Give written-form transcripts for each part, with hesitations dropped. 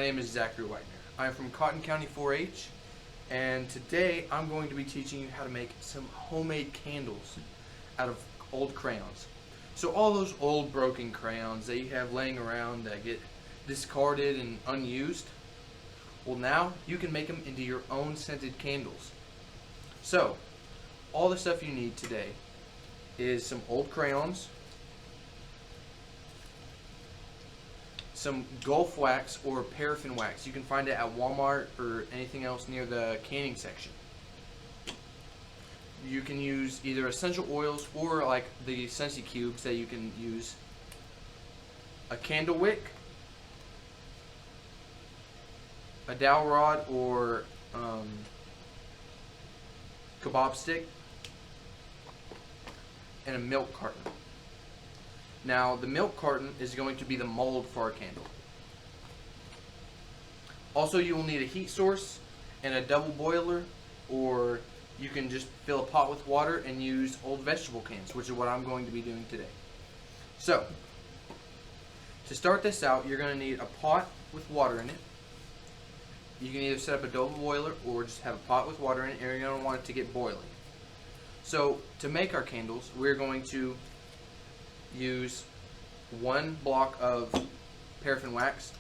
name is Zachary Wagner. I'm from Cotton County 4-H, and today I'm going to be teaching you how to make some homemade candles out of old crayons. So all those old broken crayons that you have laying around that get discarded and unused, well, now you can make them into your own scented candles. So all the stuff you need today is some old crayons, some Gulf wax or paraffin wax. You can find it at Walmart or anything else near the canning section. You can use either essential oils or like the Scentsy cubes that you can use. A candle wick, a dowel rod or kebab stick, and a milk carton. Now, the milk carton is going to be the mold for our candle. Also, you will need a heat source and a double boiler, or you can just fill a pot with water and use old vegetable cans, which is what I'm going to be doing today. So, to start this out, you're going to need a pot with water in it. You can either set up a double boiler or just have a pot with water in it, and you're going to want it to get boiling. So, to make our candles, we're going to use 1 block of paraffin wax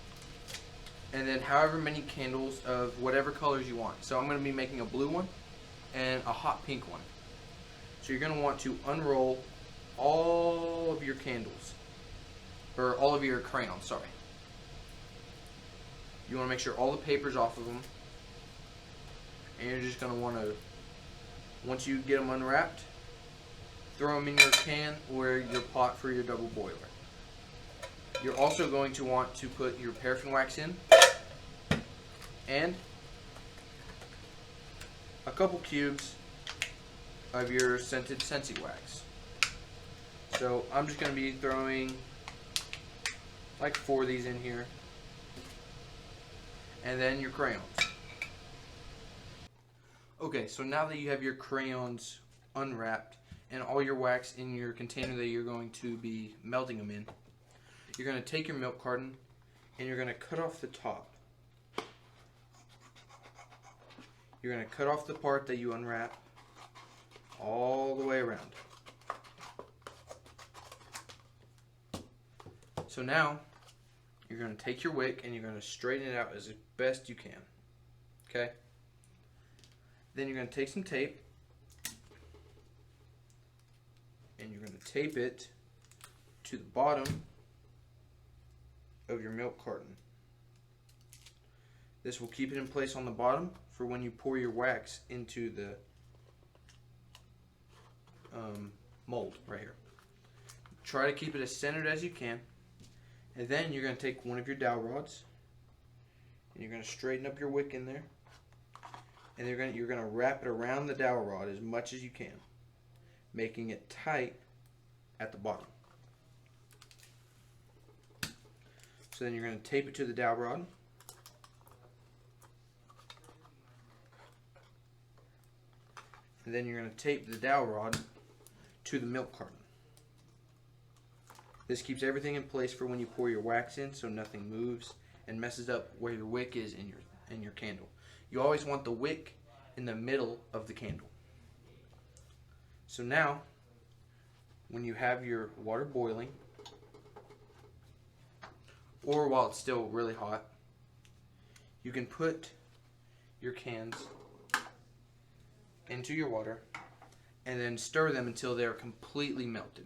and then however many candles of whatever colors you want. So I'm going to be making a blue one and a hot pink one. So you're going to want to unroll all of your candles, or all of your crayons, sorry. You want to make sure all the paper's off of them, and you're just going to want to, once you get them unwrapped, throw them in your can or your pot for your double boiler. You're also going to want to put your paraffin wax in and a couple cubes of your scented Scentsy wax. So I'm just going to be throwing like 4 of these in here, and then your crayons. Okay, so now that you have your crayons unwrapped and all your wax in your container that you're going to be melting them in, you're going to take your milk carton and you're going to cut off the top. You're going to cut off the part that you unwrap all the way around. So now you're going to take your wick and you're going to straighten it out as best you can. Okay? Then you're going to take some tape and you're going to tape it to the bottom of your milk carton. This will keep it in place on the bottom for when you pour your wax into the mold right here. Try to keep it as centered as you can, and then you're going to take one of your dowel rods and you're going to straighten up your wick in there, and you're going to wrap it around the dowel rod as much as you can, making it tight at the bottom. So then you're going to tape it to the dowel rod. And then you're going to tape the dowel rod to the milk carton. This keeps everything in place for when you pour your wax in, so nothing moves and messes up where your wick is in your candle. You always want the wick in the middle of the candle. So now, when you have your water boiling, or while it's still really hot, you can put your cans into your water and then stir them until they're completely melted.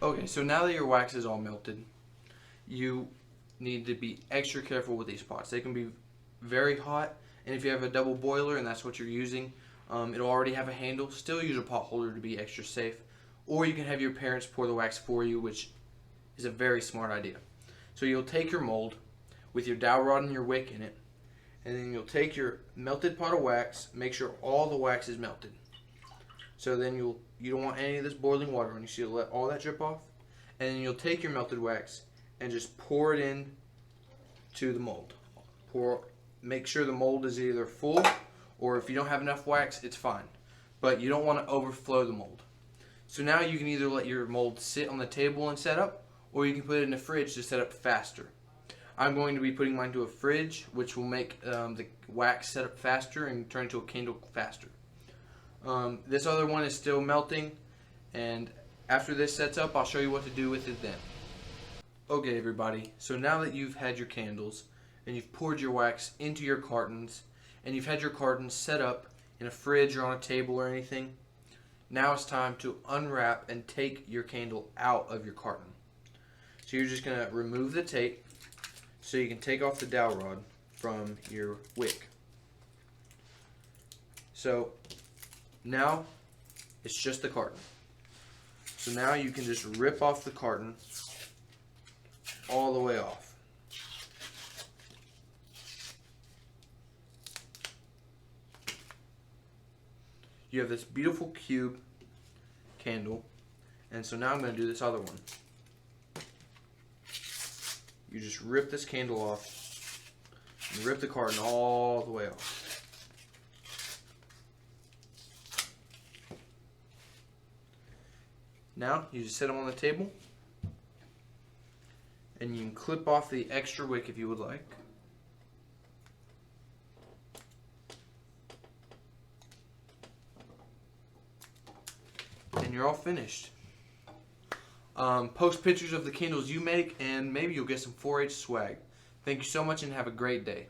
Okay, so now that your wax is all melted, you need to be extra careful with these pots. They can be very hot, and if you have a double boiler and that's what you're using, it'll already have a handle. Still use a pot holder to be extra safe, or you can have your parents pour the wax for you, which is a very smart idea. So you'll take your mold with your dowel rod and your wick in it, and then you'll take your melted pot of wax, make sure all the wax is melted. So then you don't want any of this boiling water on you, so you'll let all that drip off, and then you'll take your melted wax and just pour it in to the mold. Make sure the mold is either full, or if you don't have enough wax, it's fine. But you don't want to overflow the mold. So now you can either let your mold sit on the table and set up, or you can put it in the fridge to set up faster. I'm going to be putting mine to a fridge, which will make the wax set up faster and turn into a candle faster. This other one is still melting, and after this sets up, I'll show you what to do with it then. Okay, everybody, so now that you've had your candles, and you've poured your wax into your cartons, and you've had your cartons set up in a fridge or on a table or anything, now it's time to unwrap and take your candle out of your carton. So you're just going to remove the tape so you can take off the dowel rod from your wick. So now it's just the carton. So now you can just rip off the carton all the way off. You have this beautiful cube candle, and so now I'm going to do this other one. You just rip this candle off and rip the carton all the way off. Now you just set them on the table, and you can clip off the extra wick if you would like. And you're all finished. Post pictures of the candles you make, and maybe you'll get some 4-H swag. Thank you so much and have a great day.